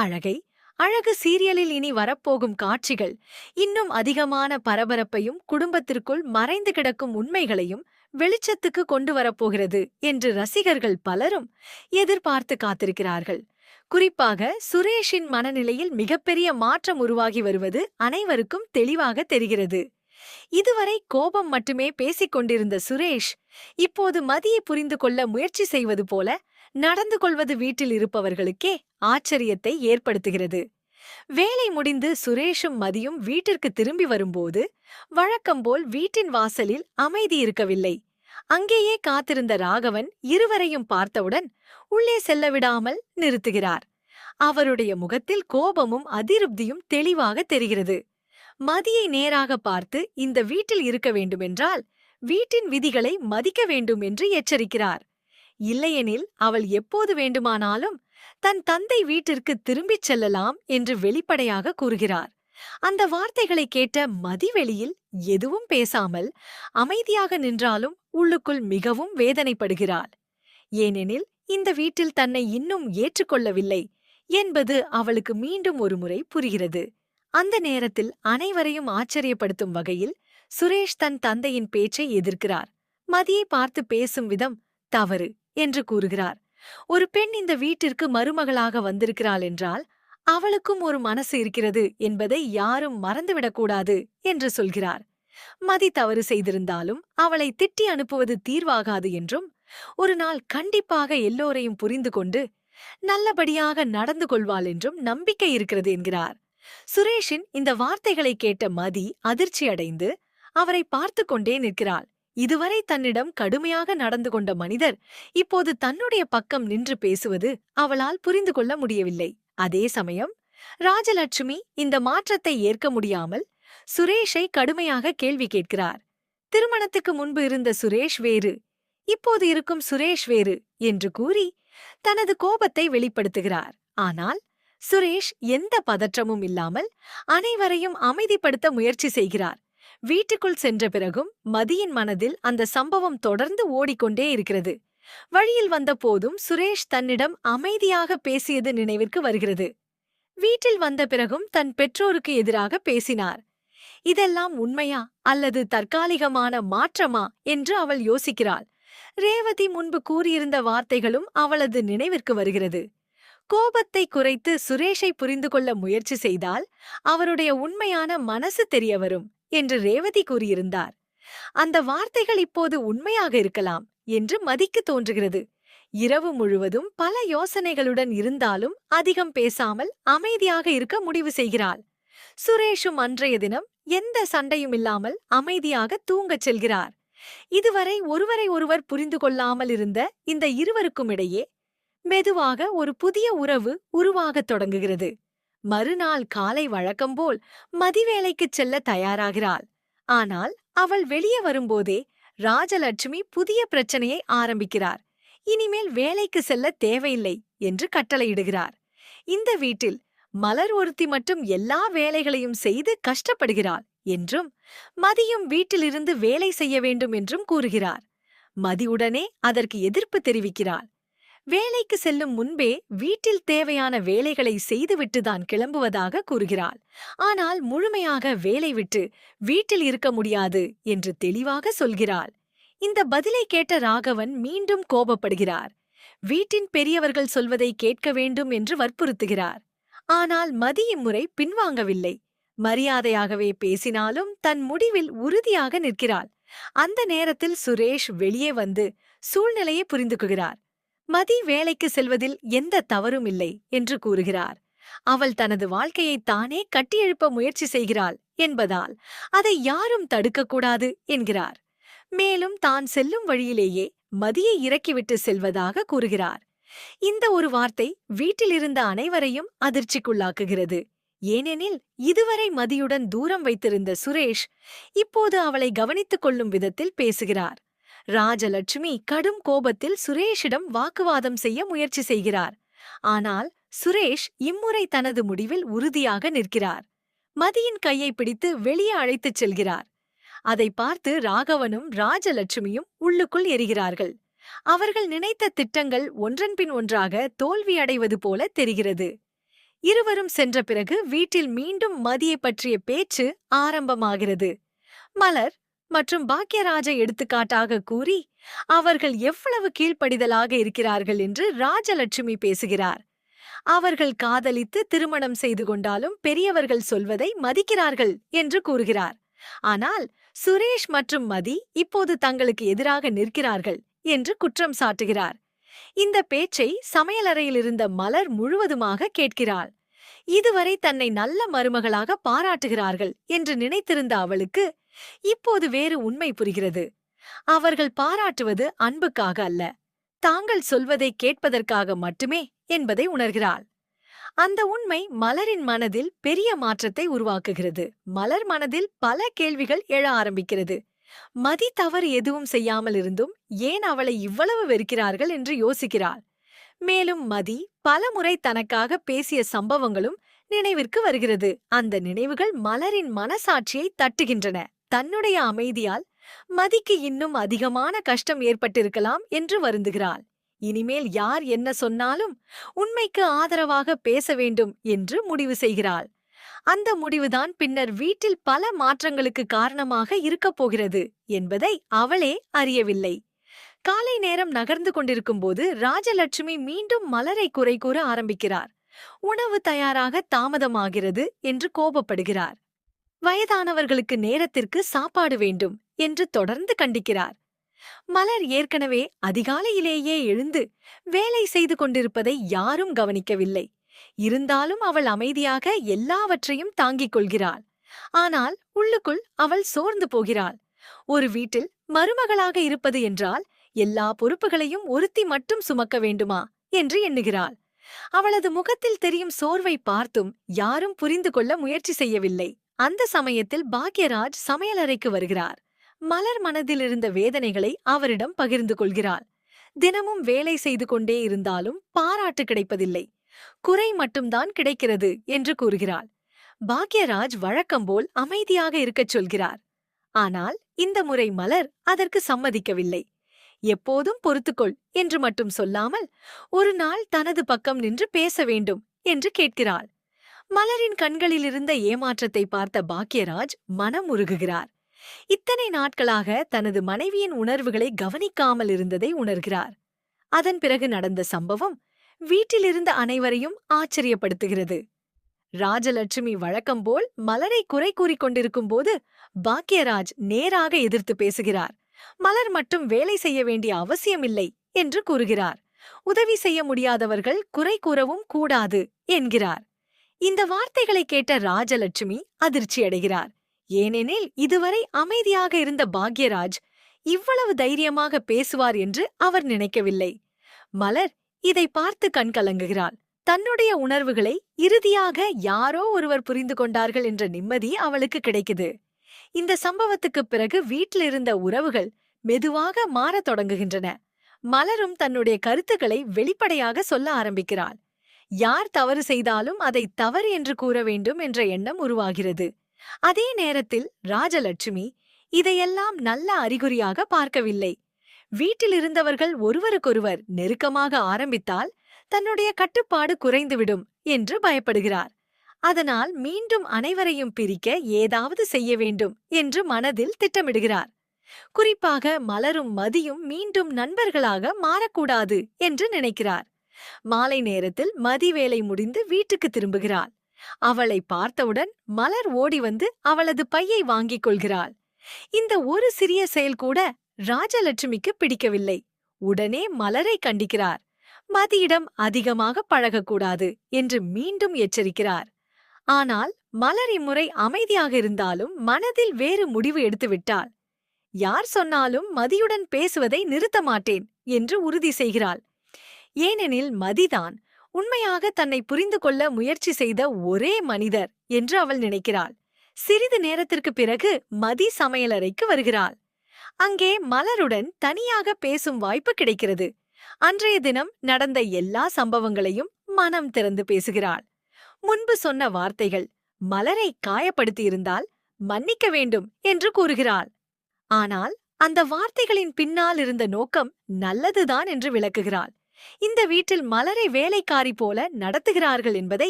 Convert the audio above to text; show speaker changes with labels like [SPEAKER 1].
[SPEAKER 1] அழகை அழகு சீரியலில் இனி வரப்போகும் காட்சிகள் இன்னும் அதிகமான பரபரப்பையும் குடும்பத்திற்குள் மறைந்து கிடக்கும் உண்மைகளையும் வெளிச்சத்துக்கு கொண்டு வரப்போகிறது என்று ரசிகர்கள் பலரும் எதிர்பார்த்து காத்திருக்கிறார்கள். குறிப்பாக சுரேஷின் மனநிலையில் மிகப்பெரிய மாற்றம் உருவாகி வருவது அனைவருக்கும் தெளிவாக தெரிகிறது. இதுவரை கோபம் மட்டுமே பேசிக் கொண்டிருந்த சுரேஷ் இப்போது மதியை புரிந்து கொள்ள முயற்சி செய்வது போல நடந்து கொள்வது வீட்டில் இருப்பவர்களுக்கே ஆச்சரியத்தை ஏற்படுத்துகிறது. வேலை முடிந்து சுரேஷும் மதியும் வீட்டிற்கு திரும்பி வரும்போது வழக்கம்போல் வீட்டின் வாசலில் அமைதி இருக்கவில்லை. அங்கேயே காத்திருந்த ராகவன் இருவரையும் பார்த்தவுடன் உள்ளே செல்ல விடாமல் நிறுத்துகிறார். அவருடைய முகத்தில் கோபமும் அதிருப்தியும் தெளிவாக தெரிகிறது. மதியை நேராக பார்த்து இந்த வீட்டில் இருக்க வேண்டுமென்றால் வீட்டின் விதிகளை மதிக்க வேண்டும் என்று எச்சரிக்கிறார். இல்லையெனில் அவள் எப்போது வேண்டுமானாலும் தன் தந்தை வீட்டிற்கு திரும்பிச் செல்லலாம் என்று வெளிப்படையாக கூறுகிறார். அந்த வார்த்தைகளை கேட்ட மதி வெளியில் எதுவும் பேசாமல் அமைதியாக நின்றாலும் உள்ளுக்குள் மிகவும் வேதனைப்படுகிறாள். ஏனெனில் இந்த வீட்டில் தன்னை இன்னும் ஏற்றுக்கொள்ளவில்லை என்பது அவளுக்கு மீண்டும் ஒருமுறை புரிகிறது. அந்த நேரத்தில் அனைவரையும் ஆச்சரியப்படுத்தும் வகையில் சுரேஷ் தன் தந்தையின் பேச்சை எதிர்க்கிறார். மதியை பார்த்து பேசும் விதம் தவறு என்று கூறுகிறார். ஒரு பெண் இந்த வீட்டிற்கு மருமகளாக வந்திருக்கிறாள் என்றால் அவளுக்கும் ஒரு மனசு இருக்கிறது என்பதை யாரும் மறந்துவிடக்கூடாது என்று சொல்கிறார். மதி தவறு செய்திருந்தாலும் அவளை திட்டி அனுப்புவது தீர்வாகாது என்றும் ஒரு நாள் கண்டிப்பாக எல்லோரையும் புரிந்து கொண்டு நல்லபடியாக நடந்து கொள்வாள் என்றும் நம்பிக்கை இருக்கிறது என்கிறார். சுரேஷின் இந்த வார்த்தைகளை கேட்ட மதி அதிர்ச்சியடைந்து அவரை பார்த்து கொண்டே நிற்கிறாள். இதுவரை தன்னிடம் கடுமையாக நடந்து கொண்ட மனிதர் இப்போது தன்னுடைய பக்கம் நின்று பேசுவது அவளால் புரிந்து கொள்ள முடியவில்லை. அதே சமயம் ராஜலட்சுமி இந்த மாற்றத்தை ஏற்க முடியாமல் சுரேஷை கடுமையாக கேள்வி கேட்கிறார். திருமணத்துக்கு முன்பு இருந்த சுரேஷ் வேறு, இப்போது இருக்கும் சுரேஷ் வேறு என்று கூறி தனது கோபத்தை வெளிப்படுத்துகிறார். ஆனால் சுரேஷ் எந்த பதற்றமும் இல்லாமல் அனைவரையும் அமைதிப்படுத்த முயற்சி செய்கிறார். வீட்டுக்குள் சென்ற பிறகும் மதியின் மனதில் அந்த சம்பவம் தொடர்ந்து ஓடிக்கொண்டே இருக்கிறது. வழியில் வந்த போதும் சுரேஷ் தன்னிடம் அமைதியாக பேசியது நினைவிற்கு வருகிறது. வீட்டில் வந்த பிறகும் தன் பெற்றோருக்கு எதிராக பேசினார். இதெல்லாம் உண்மையா அல்லது தற்காலிகமான மாற்றமா என்று அவள் யோசிக்கிறாள். ரேவதி முன்பு கூறியிருந்த வார்த்தைகளும் அவளது நினைவிற்கு வருகிறது. கோபத்தை குறைத்து சுரேஷை புரிந்து கொள்ள முயற்சி செய்தால் அவருடைய உண்மையான மனசு தெரிய வரும் என்று ரேவதி கூறியிருந்தார். அந்த வார்த்தைகள் இப்போது உண்மையாக இருக்கலாம் என்று மதிக்கு தோன்றுகிறது. இரவு முழுவதும் பல யோசனைகளுடன் இருந்தாலும் அதிகம் பேசாமல் அமைதியாக இருக்க முடிவு செய்கிறாள். சுரேஷும் அன்றைய தினம் எந்த சண்டையும் இல்லாமல் அமைதியாக தூங்கச் செல்கிறார். இதுவரை ஒருவரை ஒருவர் புரிந்து கொள்ளாமல் இருந்த இந்த இருவருக்கும் இடையே மெதுவாக ஒரு புதிய உறவு உருவாகத் தொடங்குகிறது. மறுநாள் காலை வழக்கம்போல் மதி வேலைக்குச் செல்ல தயாராகிறாள். ஆனால் அவள் வெளியே வரும்போதே ராஜலட்சுமி புதிய பிரச்சனையை ஆரம்பிக்கிறார். இனிமேல் வேலைக்கு செல்ல தேவையில்லை என்று கட்டளையிடுகிறார். இந்த வீட்டில் மலர் ஒருத்தி மட்டும் எல்லா வேலைகளையும் செய்து கஷ்டப்படுகிறாள் என்றும் மதியும் வீட்டிலிருந்து வேலை செய்ய வேண்டும் என்றும் கூறுகிறார். மதியுடனே அதற்கு எதிர்ப்பு தெரிவிக்கிறாள். வேலைக்கு செல்லும் முன்பே வீட்டில் தேவையான வேலைகளை செய்துவிட்டுதான் கிளம்புவதாக கூறுகிறாள். ஆனால் முழுமையாக வேலை விட்டு வீட்டில் இருக்க முடியாது என்று தெளிவாக சொல்கிறாள். இந்த பதிலை கேட்ட ராகவன் மீண்டும் கோபப்படுகிறார். வீட்டின் பெரியவர்கள் சொல்வதை கேட்க வேண்டும் என்று வற்புறுத்துகிறார். ஆனால் மதி இம்முறை பின்வாங்கவில்லை. மரியாதையாகவே பேசினாலும் தன் முடிவில் உறுதியாக நிற்கிறாள். அந்த நேரத்தில் சுரேஷ் வெளியே வந்து சூழ்நிலையை புரிந்து கொள்கிறார். மதி வேலைக்கு செல்வதில் எந்த தவறும் இல்லை என்று கூறுகிறார். அவள் தனது வாழ்க்கையை தானே கட்டியெழுப்ப முயற்சி செய்கிறாள் என்பதால் அதை யாரும் தடுக்கக்கூடாது என்கிறார். மேலும் தான் செல்லும் வழியிலேயே மதியை இறக்கிவிட்டு செல்வதாக கூறுகிறார். இந்த ஒரு வார்த்தை வீட்டிலிருந்த அனைவரையும் அதிர்ச்சிக்குள்ளாக்குகிறது. ஏனெனில் இதுவரை மதியுடன் தூரம் வைத்திருந்த சுரேஷ் இப்போது அவளை கவனித்துக் கொள்ளும் விதத்தில் பேசுகிறார். ராஜலட்சுமி கடும் கோபத்தில் சுரேஷிடம் வாக்குவாதம் செய்ய முயற்சி செய்கிறார். ஆனால் சுரேஷ் இம்முறை தனது முடிவில் உறுதியாக நிற்கிறார். மதியின் கையை பிடித்து வெளியே அழைத்துச் செல்கிறார். அதை பார்த்து ராகவனும் ராஜலட்சுமியும் உள்ளுக்குள் எரிகிறார்கள். அவர்கள் நினைத்த திட்டங்கள் ஒன்றன்பின் ஒன்றாக தோல்வியடைவது போல தெரிகிறது. இருவரும் சென்ற பிறகு வீட்டில் மீண்டும் மதியை பற்றிய பேச்சு ஆரம்பமாகிறது. மலர் மற்றும் பாக்யராஜை எடுத்துக்காட்டாக கூறி அவர்கள் எவ்வளவு கீழ்ப்படிதலாக இருக்கிறார்கள் என்று ராஜலட்சுமி பேசுகிறார். அவர்கள் காதலித்து திருமணம் செய்து கொண்டாலும் பெரியவர்கள் சொல்வதை மதிக்கிறார்கள் என்று கூறுகிறார். ஆனால் சுரேஷ் மற்றும் மதி இப்போது தங்களுக்கு எதிராக நிற்கிறார்கள் என்று குற்றம் சாட்டுகிறார். இந்த பேச்சை சமையலறையில் இருந்த மலர் முழுவதுமாக கேட்கிறாள். இதுவரை தன்னை நல்ல மருமகளாக பாராட்டுகிறார்கள் என்று நினைத்திருந்த அவளுக்கு இப்போது வேறு உண்மை புரிகிறது. அவர்கள் பாராட்டுவது அன்புக்காக அல்ல, தாங்கள் சொல்வதை கேட்பதற்காக மட்டுமே என்பதை உணர்கிறாள். அந்த உண்மை மலரின் மனதில் பெரிய மாற்றத்தை உருவாக்குகிறது. மலர் மனதில் பல கேள்விகள் எழ ஆரம்பிக்கிறது. மதி தவறு எதுவும் செய்யாமல் இருந்தும் ஏன் அவளை இவ்வளவு வெறுக்கிறார்கள் என்று யோசிக்கிறாள். மேலும் மதி பலமுறை தனக்காக பேசிய சம்பவங்களும் நினைவிற்கு வருகிறது. அந்த நினைவுகள் மலரின் மனசாட்சியை தட்டுகின்றன. தன்னுடைய அமைதியால் மதிக்கு இன்னும் அதிகமான கஷ்டம் ஏற்பட்டிருக்கலாம் என்று வருந்துகிறாள். இனிமேல் யார் என்ன சொன்னாலும் உண்மைக்கு ஆதரவாக பேச வேண்டும் என்று முடிவு செய்கிறாள். அந்த முடிவுதான் பின்னர் வீட்டில் பல மாற்றங்களுக்கு காரணமாக இருக்கப் போகிறது என்பதை அவளே அறியவில்லை. காலை நேரம் நகர்ந்து கொண்டிருக்கும்போது ராஜலட்சுமி மீண்டும் மலரை குறை கூற ஆரம்பிக்கிறார். உணவு தயாராக தாமதமாகிறது என்று கோபப்படுகிறார். வயதானவர்களுக்கு நேரத்திற்கு சாப்பாடு வேண்டும் என்று தொடர்ந்து கண்டிக்கிறார். மலர் ஏற்கனவே அதிகாலையிலேயே எழுந்து வேலை செய்து கொண்டிருப்பதை யாரும் கவனிக்கவில்லை. இருந்தாலும் அவள் அமைதியாக எல்லாவற்றையும் தாங்கிக் கொள்கிறாள். ஆனால் உள்ளுக்குள் அவள் சோர்ந்து போகிறாள். ஒரு வீட்டில் மருமகளாக இருப்பது என்றால் எல்லா பொறுப்புகளையும் ஒருத்தி மட்டும் சுமக்க வேண்டுமா என்று எண்ணுகிறாள். அவளது முகத்தில் தெரியும் சோர்வை பார்த்தும் யாரும் புரிந்து கொள்ள முயற்சி செய்யவில்லை. அந்த சமயத்தில் பாக்யராஜ் சமையலறைக்கு வருகிறார். மலர் மனதில் இருந்த வேதனைகளை அவரிடம் பகிர்ந்து கொள்கிறாள். தினமும் வேலை செய்து கொண்டே இருந்தாலும் பாராட்டு கிடைப்பதில்லை, குறை மட்டும்தான் கிடைக்கிறது என்று கூறுகிறாள். பாக்யராஜ் வழக்கம்போல் அமைதியாக இருக்கச் சொல்கிறார். ஆனால் இந்த முறை மலர் அதற்கு சம்மதிக்கவில்லை. எப்போதும் பொறுத்துக்கொள் என்று மட்டும் சொல்லாமல் ஒரு நாள் தனது பக்கம் நின்று பேச வேண்டும் என்று கேட்கிறாள். மலரின் கண்களில் இருந்த ஏமாற்றத்தை பார்த்த பாக்யராஜ் மனம் உருகுகிறார். இத்தனை நாட்களாக தனது மனைவியின் உணர்வுகளை கவனிக்காமல் இருந்ததை உணர்கிறார். அதன் பிறகு நடந்த சம்பவம் வீட்டிலிருந்த அனைவரையும் ஆச்சரியப்படுத்துகிறது. ராஜலட்சுமி வழக்கம்போல் மலரை குறை கூறிக் கொண்டிருக்கும் போது பாக்யராஜ் நேராக எதிர்த்து பேசுகிறார். மலர் மட்டும் வேலை செய்ய வேண்டிய அவசியமில்லை என்று கூறுகிறார். உதவி செய்ய முடியாதவர்கள் குறை கூறவும் கூடாது என்கிறார். இந்த வார்த்தைகளை கேட்ட ராஜலட்சுமி அதிர்ச்சியடைகிறார். ஏனெனில் இதுவரை அமைதியாக இருந்த பாக்யராஜ் இவ்வளவு தைரியமாக பேசுவார் என்று அவர் நினைக்கவில்லை. மலர் இதை பார்த்து கண்கலங்குகிறாள். தன்னுடைய உணர்வுகளை இறுதியாக யாரோ ஒருவர் புரிந்து கொண்டார்கள் என்ற நிம்மதி அவளுக்கு கிடைக்குது. இந்த சம்பவத்துக்குப் பிறகு வீட்டிலிருந்த உறவுகள் மெதுவாக மாறத் தொடங்குகின்றன. மலரும் தன்னுடைய கருத்துக்களை வெளிப்படையாக சொல்ல ஆரம்பிக்கிறாள். யார் தவறு செய்தாலும் அதை தவறு என்று கூற வேண்டும் என்ற எண்ணம் உருவாகிறது. அதே நேரத்தில் ராஜலட்சுமி இதையெல்லாம் நல்ல அறிகுறியாக பார்க்கவில்லை. வீட்டில் இருந்தவர்கள் ஒருவருக்கொருவர் நெருக்கமாக ஆரம்பித்தால் தன்னுடைய கட்டுப்பாடு குறைந்துவிடும் என்று பயப்படுகிறார். அதனால் மீண்டும் அனைவரையும் பிரிக்க ஏதாவது செய்ய வேண்டும் என்று மனதில் திட்டமிடுகிறார். குறிப்பாக மலரும் மதியும் மீண்டும் நண்பர்களாக மாறக்கூடாது என்று நினைக்கிறார். மாலை நேரத்தில் மதி வேலை முடிந்து வீட்டுக்கு திரும்புகிறாள். அவளை பார்த்தவுடன் மலர் ஓடி வந்து அவளது பையை வாங்கிக் கொள்கிறாள். இந்த ஒரு சிறிய செயல் கூட ராஜலட்சுமிக்கு பிடிக்கவில்லை. உடனே மலரை கண்டிக்கிறார். மதியிடம் அதிகமாக பழகக்கூடாது என்று மீண்டும் எச்சரிக்கிறார். ஆனால் மலர் இம்முறை அமைதியாக இருந்தாலும் மனதில் வேறு முடிவு எடுத்துவிட்டாள். யார் சொன்னாலும் மதியுடன் பேசுவதை நிறுத்த மாட்டேன் என்று உறுதி செய்கிறாள். ஏனெனில் மதிதான் உண்மையாக தன்னை புரிந்து கொள்ள முயற்சி செய்த ஒரே மனிதர் என்று அவள் நினைக்கிறாள். சிறிது நேரத்திற்கு பிறகு மதி சமையலறைக்கு வருகிறாள். அங்கே மலருடன் தனியாக பேசும் வாய்ப்பு கிடைக்கிறது. அன்றைய தினம் நடந்த எல்லா சம்பவங்களையும் மனம் திறந்து பேசுகிறாள். முன்பு சொன்ன வார்த்தைகள் மலரை காயப்படுத்தியிருந்தால் மன்னிக்க வேண்டும் என்று கூறுகிறாள். ஆனால் அந்த வார்த்தைகளின் பின்னால் இருந்த நோக்கம் நல்லதுதான் என்று விளக்குகிறாள். இந்த வீட்டில் மலரை வேலைக்காரி போல நடத்துகிறார்கள் என்பதை